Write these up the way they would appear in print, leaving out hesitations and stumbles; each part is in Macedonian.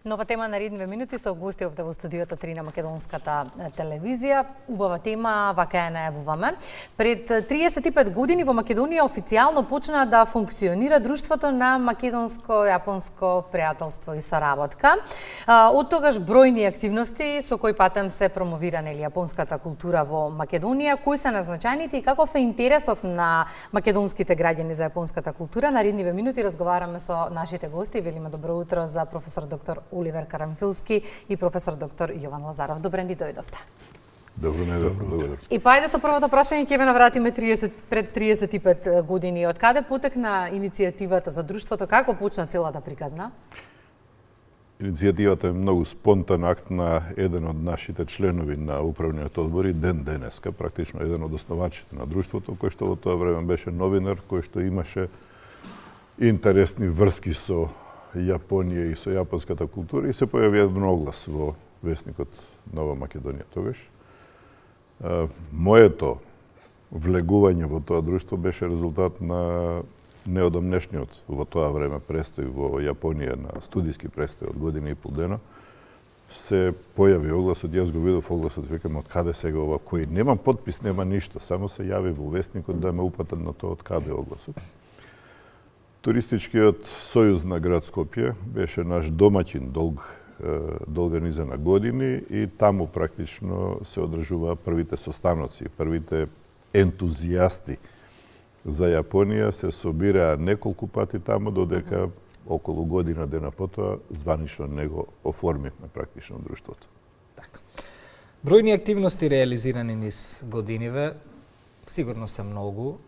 Нова тема на Редниве минути со гости овде во студиото 3 на Македонската телевизија. Убава тема, вака ја најавуваме. Пред 35 години во Македонија официјално почна да функционира Друштвото на македонско-јапонско пријателство и соработка. Од тогаш бројни активности со кои патем се промовира јапонската култура во Македонија, кои се назначајните и каков е интересот на македонските граѓани за јапонската култура. На Редниве минути разговараме со нашите гости. Велиме добро утро за професор доктор Оливер Карамфилски и професор доктор Јован Лазаров. Добре ни дојдовте. Добро не, добро. И пајде со првото прашање, ќе ве навратиме пред 35 години. Од каде потекна иницијативата за друштвото? Како почна целата приказна? Иницијативата е многу спонтан акт на еден од нашите членови на управниот одбор и ден денеска, практично еден од основачите на друштвото, кој што во тоа време беше новинар, кој што имаше интересни врски со Јапонија и со јапонската култура и се појави еден оглас во весникот Нова Македонија тогаш. Моето влегување во тоа друштво беше резултат на неодамнешниот во тоа време престој во Јапонија на студиски престој од година и пол дена. Се појави огласот, јас го видов огласот, викам од каде сега ова, кој немам подпис, нема ништо, само се јави во весникот да ме упатат на тоа од каде огласот. Туристичкиот сојуз на град Скопје беше наш домаќин долга низа на години и таму практично се одржуваа првите состаноци, првите ентузијасти за Јапонија се собираа неколку пати таму, додека околу година дена потоа званично него оформивме практично друштвото. Така. Бројни активности реализирани низ годиниве, сигурно се многу.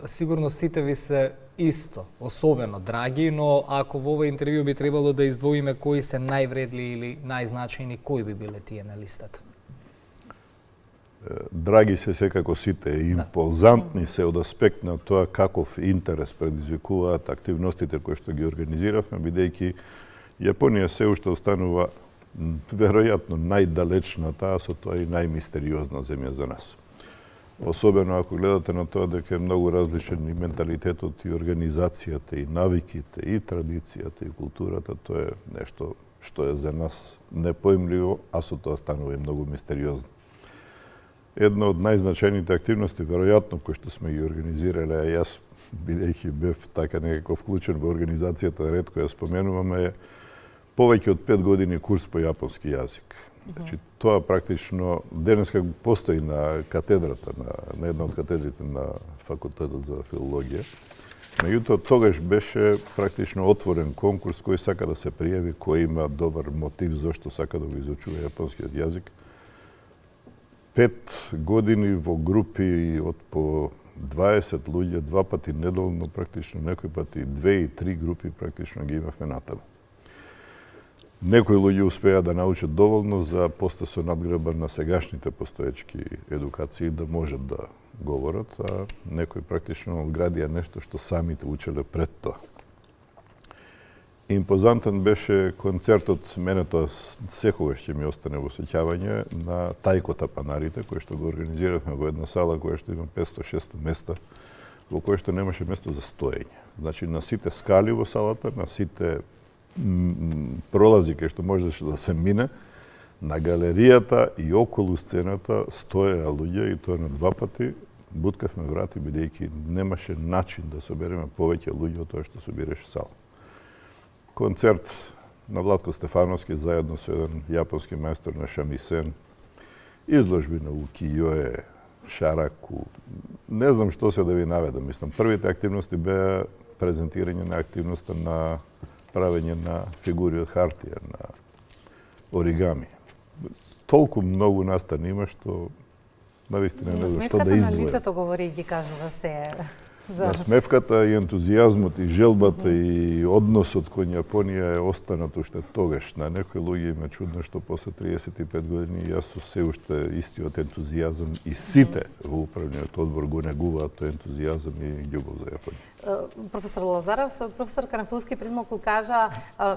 Сигурно сите ви се исто, особено драги, но ако во ова интервју би требало да издвоиме кои се највредли или најзначајни, кои би биле тие на листата? Драги се секако сите, импозантни се од аспект на тоа каков интерес предизвикуваат активностите кои што ги организиравме, бидејќи Јапонија се уште останува веројатно најдалечната, а со тоа и најмистериозна земја за нас. Особено ако гледате на тоа дека е многу различен и менталитетот, и организацијата, и навиките, и традицијата, и културата, тоа е нешто што е за нас непоимливо, а со тоа станува и многу мистериозно. Една од најзначајните активности, веројатно, кои што сме ги организирале, а јас, бидејќи бев така некако вклучен во организацијата, ретко ја споменуваме, е повеќе од 5 години курс по јапонски јазик. Значи, тоа практично денеска постои на катедрата, на една од катедрите на факултетот за филологија. Меѓутоа, тогаш беше практично отворен конкурс кој сака да се пријави, кој има добар мотив зошто сака да го изучува јапонскиот јазик. 5 години во групи од по 20 луѓе, 2 пати неделно, практично некој пати 2 и 3 групи практично ги имавме натаму. Некои луѓе успеа да научат доволно за после со надгребан на сегашните постоечки едукации да можат да говорат, а некои практично одградија нешто што самите учеле пред тоа. Импозантен беше концертот, мене тоа секогаш ќе ми остане во сеќавање, на Тајко Тапанарите, кој што го организиравме во една сала која што има 500-600 места, во која што немаше место за стоење. Значи, на сите скали во салата, на сите пролази кај што можеше да се мине, на галеријата и околу сцената стоеа луѓе и тоа на 2 пати буткавме врати, бидејќи немаше начин да собереме повеќе луѓе од тоа што собираше сала. Концерт на Владко Стефановски заедно со еден јапонски мајстор на шамисен, изложби на укијое, шараку, не знам што се да ви наведам. Мислам, првите активности беа презентирање на активноста на правење на фигури од хартија, на оригами. Толку многу настани има што навистина не знам што да издвојам. На лицето говори и ги кажува се. Насмевката и ентузијазмот и желбата и односот кон Јапонија е останат уште тогаш. На некои луѓе им е чудно што после 35 години јас со се уште истиот ентузијазам и сите во управниот одбор го негуваат тој ентузијазам и љубов за Јапонија. Професор Лазаров, професор Карамфилски пред малку кажа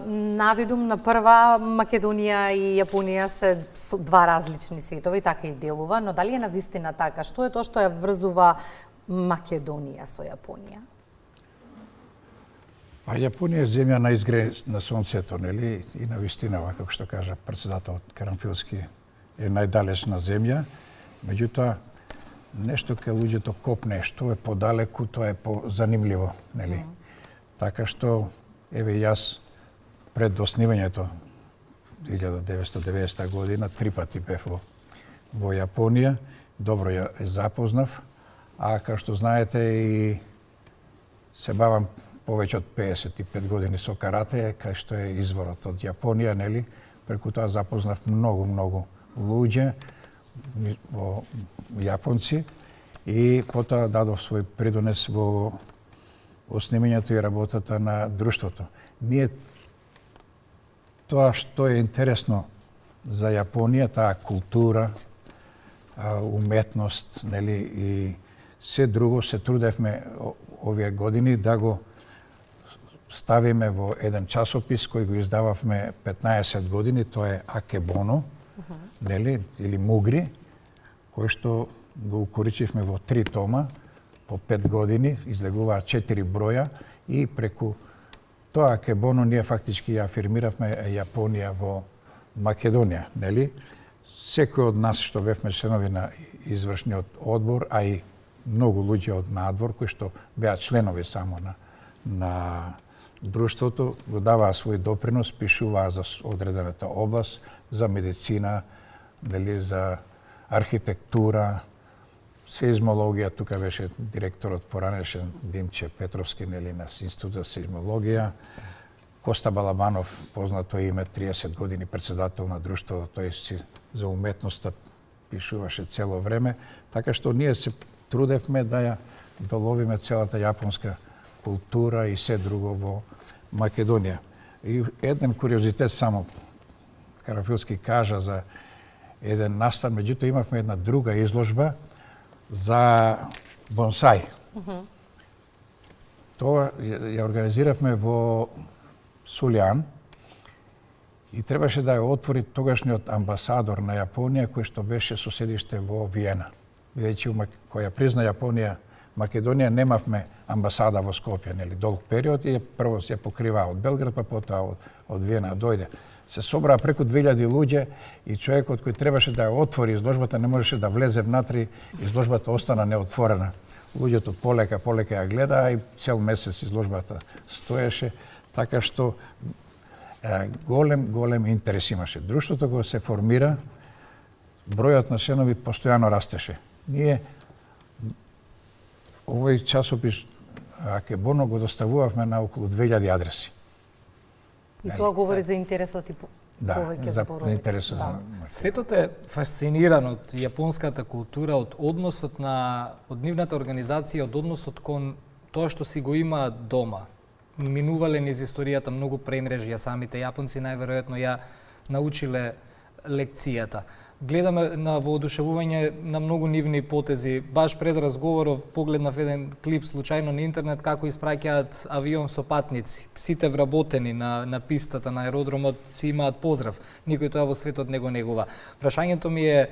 навидум на прва Македонија и Јапонија се два различни светови, така и делува, но дали е навистина така? Што е тоа што ја врзува Македонија со Јапонија? Па Јапонија е земја на изгреј на сонцето, нели? И на вистинава, како што кажа претседателот Карамфилски, е најдалечна земја. Меѓутоа, нешто кај луѓето копне, што е подалеку, тоа е позанимливо, нели? Така што, еве јас, пред основањето 1990 година, 3 пати бев во Јапонија, добро ја запознав, а како што знаете и се бавам повеќе од 55 години со карате, кај што е изворот од Јапонија, нели? Преку тоа запознав многу луѓе во јапонци и потоа дадов свој придонес во основањето и работата на друштвото. Ние тоа што е интересно за Јапонија, таа култура, уметност, нели, и се друго се трудевме овие години да го ставиме во еден часопис кој го издававме 15 години, тоа е Акебоно, нели, или Мугри, кој што го укоричивме во 3 тома, по 5 години, излегуваат 4 броја и преку тоа Акебоно ние фактички ја афирмиравме Јапонија во Македонија, нели? Секој од нас што бевме членови на извршниот одбор, а и многу луѓе од надвор кои што беа членови само на друштвото, го даваа свој допринос, пишуваа за одредената област, за медицина, нели, за архитектура, сеизмологија, тука беше директорот поранешен Димче Петровски, нели, на Институт за сеизмологија, Коста Балабанов, познато име, 30 години председател на друштвото, тој си за уметноста пишуваше цело време, така што ние се трудевме да ја доловиме целата јапонска култура и се друго во Македонија. И еден куриозитет само, Карамфилски кажа за еден настан, меѓутоа имавме една друга изложба за бонсај. Тоа ја организиравме во Сулјан и требаше да ја отвори тогашниот амбасадор на Јапонија, кој што беше со седиште во Виена. Бидејќи која призна Јапонија Македонија, немавме амбасада во Скопје, нели, долг период и прво се покрива од Белград, па потоа од Виена дојде. Се собраа преку 2000 луѓе и човекот кој требаше да ја отвори изложбата не можеше да влезе внатри, изложбата остана неотворена. Луѓето полека ја гледаа и цел месец изложбата стоеше, така што голем интерес имаше. Друштвото го се формира, бројот на членови постојано растеше. Ние овој часопис Акебоно го доставувавме на околу 2000 адреси. И тоа говори за интересот и повеќе за породите. Интересот за Светот е фасциниран од јапонската култура, од односот од нивната организација, од односот кон тоа што си го имаат дома. Минувале низ историјата многу премрежја, самите јапонци најверојатно ја научиле лекцијата. Гледаме на воодушевување на многу нивни потези. Баш пред разговоров погледнав еден клип случајно на интернет како испраќаат авион со патници. Сите вработени на пистата на аеродромот си имаат поздрав. Никој тоа во светот не го негува. Прашањето ми е,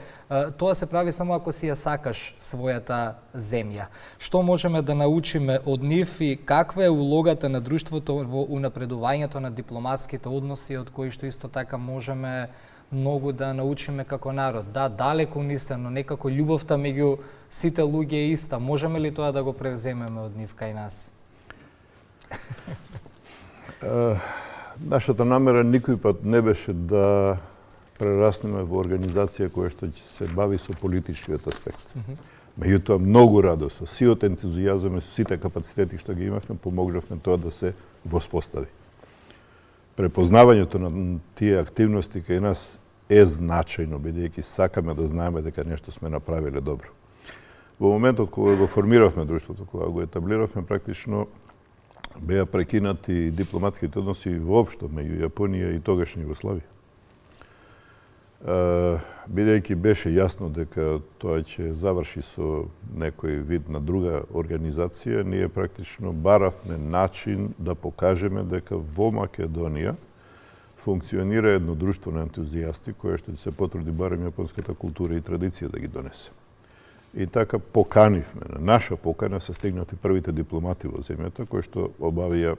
тоа се прави само ако си ја сакаш својата земја. Што можеме да научиме од нив и каква е улогата на друштвото во унапредувањето на дипломатските односи, од кои што исто така можеме многу да научиме како народ. Да, далеку низ, но некако љубовта меѓу сите луѓе е иста. Можеме ли тоа да го превземеме од нив кај нас? Нашата намера никој пат не беше да прераснеме во организација која што ќе се бави со политичкиот аспект. Меѓутоа, многу радо, со сиот ентузијазам и со сите капацитети што ги имавме, помогнавме тоа да се воспостави. Препознавањето на тие активности кај нас е значајно, бидејќи сакаме да знаеме дека нешто сме направиле добро. Во моментот кога го формиравме друштвото, кога го етаблиравме, практично беа прекинати дипломатските односи воопшто меѓу Јапонија и тогашна Југославија. Бидејќи беше јасно дека тоа ќе заврши со некој вид на друга организација, ние практично баравме начин да покажеме дека во Македонија функционира едно друштво на ентузијасти кое што ќе се потруди барем јапонската култура и традиција да ги донесе. И така поканивме, на наша покана се стигнати првите дипломати во земјата кои што обавија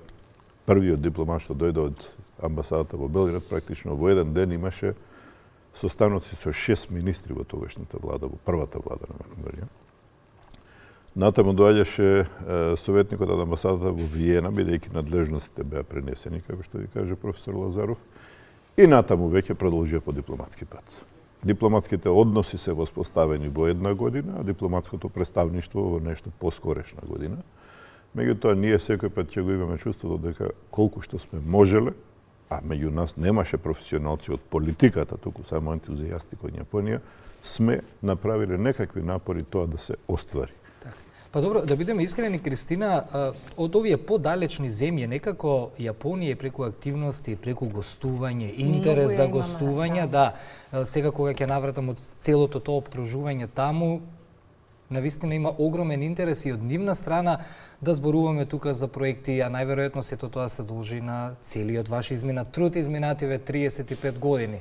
првиот дипломат што дојде од амбасадата во Белград, практично во еден ден имаше состаноци со 6 министри во тогашната влада, во првата влада на Македонија. Натаму доаѓаше советникот од амбасадата во Виена, бидејќи надлежностите беа пренесени, како што ви каже професор Лазаров, и натаму веќе продолжија по дипломатски пат. Дипломатските односи се воспоставени во една година, а дипломатското представништво во нешто поскорешна година. Меѓутоа, ние секој пат ќе го имаме чувството дека колку што сме можеле, а меѓу нас немаше професионалци од политиката, туку само ентузијасти кои Јапонија, сме направиле некакви напори тоа да се оствари. Па добро, да бидеме искрени, Кристина, од овие подалечни земји, некако Јапонија преку активности, преку гостување, интерес за гостување, да, сега кога ќе навратам од целото тоа обкружување таму, навистина има огромен интерес и од нивна страна да зборуваме тука за проекти, а најверојатно сето тоа се должи на целиот ваш изминат труд, изминативе 35 години.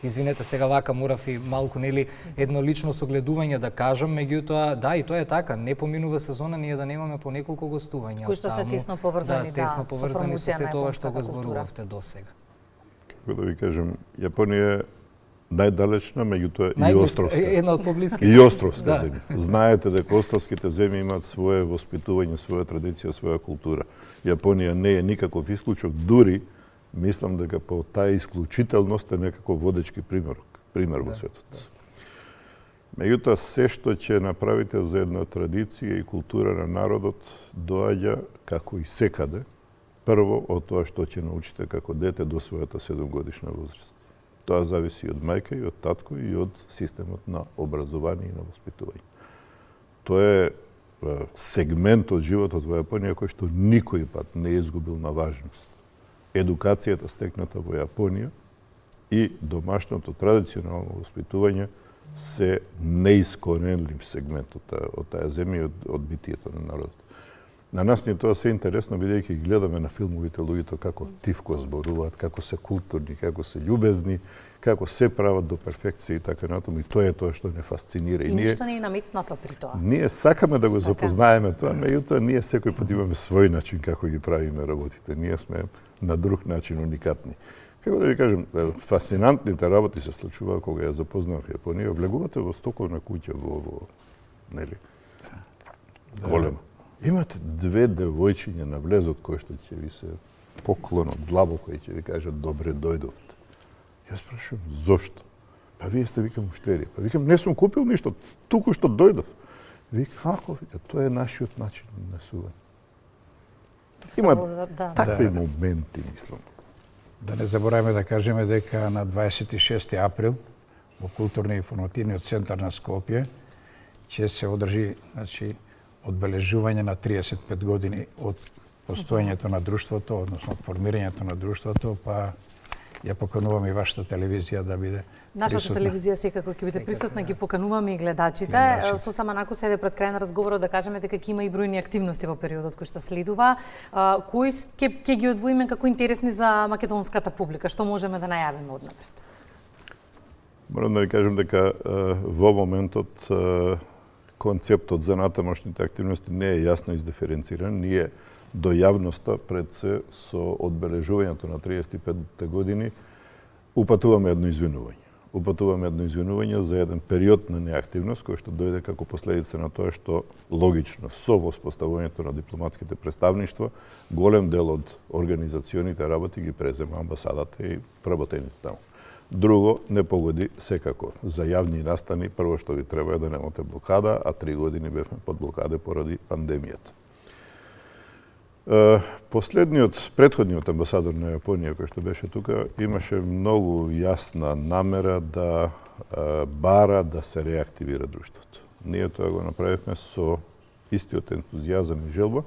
Извинете, сега вака морав и малку, нели, едно лично согледување да кажам, меѓутоа, да, и тоа е така, не поминува сезона ние да немаме по неколку гостувања. Кои што се тесно поврзани, да, тесно поврзани со сето ова што го зборувавте досега. Како да ви кажем, Јапонија е најдалечна, меѓутоа и островска. Една од поблиските. И островска земја. Знаете дека островските земји имаат свое воспитување, своја традиција, своја култура. Јапонија не е никаков исклучок, дури мислам дека по таа исклучителност е некако водечки пример во светот. Меѓутоа, се што ќе направите за една традиција и култура на народот доаѓа, како и секаде, прво од тоа што ќе научите како дете до својата 7-годишна возраст. Тоа зависи од мајка и од татко и од системот на образование и на воспитување. Тоа е сегмент од животот во Јапонија кој што никој пат не е изгубил на важност. Едукацијата стекната во Јапонија и домашното традиционално воспитување се неискоренлив сегмент од таа земја и од битието на народот. На нас ни тоа се интересно, бидејќи гледаме на филмовите луѓето како тивко зборуваат, како се културни, како се љубезни, како се прават до перфекција и така натаму, и тоа е тоа што не фасцинира. И ништо не е наметнато при тоа. Ние сакаме да го запознаеме тоа, меѓутоа ние секој пат имаме свој начин како ги правиме работите. Ние сме на друг начин уникатни. Како да ви кажем, фасцинантните работи се случува кога ја запознав Јапонија. Влегувате во стоковна куќа во нели? Голема. Имате 2 девојчиња на влезот кои што ќе ви се поклонат длабоко и ќе ви кажат добре дојдовте. Јас прашувам зошто? Па вие сте, викам, уштерија. Па викам, не сум купил ништо, туку што дојдов. Вика, како, вика, тоа е нашиот начин на несување. Има такви моменти, мислам. Да не забораваме да кажеме дека на 26 април во културно-информативниот центар на Скопје ќе се одржи, значи, одбележување на 35 години од постоењето на друштвото, односно од формирањето на друштвото, па ја поканувам и вашата телевизија да биде Нашата присутна. телевизија секако ќе биде присутна, ги покануваме и гледачите. Со сама наку седе пред крај на разговорот да кажеме дека ќе има и бројни активности во периодот кој што следува. Кои ќе ги одвоиме како интересни за македонската публика? Што можеме да најавиме однапред? Морам да ви кажем дека во моментот концептот за натамошните активности не е јасно издиференциран. Ние до јавноста пред се со одбележувањето на 35 години упатуваме едно извинување. Упатуваме едно извинување за еден период на неактивност кој што дојде како последица на тоа што логично со воспоставувањето на дипломатските представништва голем дел од организационите работи ги презема амбасадата и вработените таму. Друго, не погоди секако. За јавни настани, прво што ви треба е да немате блокада, а 3 години бевме под блокаде поради пандемијата. Предходниот амбасадор на Јапонија кој што беше тука, имаше многу јасна намера да бара да се реактивира друштвото. Ние тоа го направивме со истиот ентузијазам и желба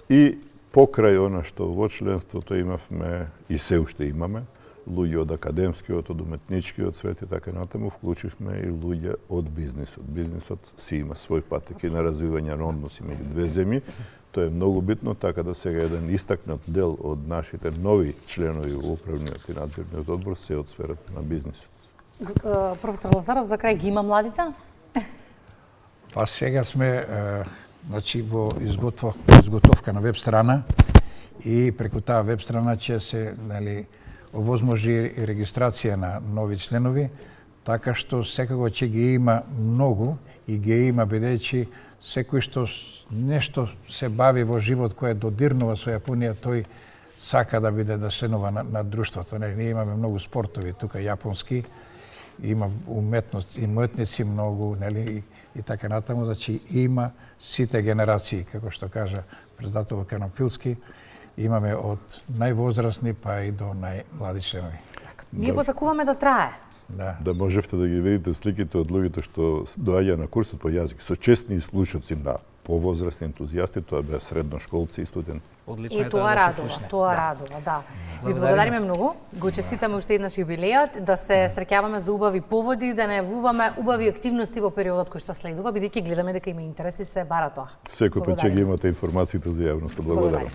и покрај она што во членството имавме и се уште имаме, луѓе од академскиот, од уметничкиот свет и така натаму, вклучивме и луѓе од бизнисот. Бизнисот си има свој патеки на развивање на односи меѓу две земји. Тоа е многу битно, така да сега еден истакнат дел од нашите нови членови во управниот и надзорниот одбор се од сферата на бизнисот. Професор Лазаров, за крај ги има младица? Па сега сме значи во изготовка на веб страна и преку таа веб страна ќе се овозможи регистрација на нови членови, така што секако ќе ги има многу и ги има бидејќи секој што нешто се бави во живот кој додирнува со Јапонија, тој сака да биде да членува на друштвото. Ние имаме многу спортови тука јапонски, има уметност и уметници многу, и така натаму, значи има сите генерации, како што кажа председател Канафилски, имаме од највозрастни па и до најмлади членови. Ние го закуваме да трае. Да можевте да ги видите сликите од луѓето што доаѓа на курсот по јазик со честни случаи на повозрастни ентузијасти, тоа беа средношколци и студенти. Одлично е тоа радува, тоа радува, да. Ви благодариме многу. Го честитаме уште еднаш јубилејот, да се среќаваме за убави поводи, да најавуваме убави активности во периодот кој што следува, бидејќи гледаме дека има интерес и се бара тоа. Секој пат ќе ги имате информациите за јавноста. Благодарам.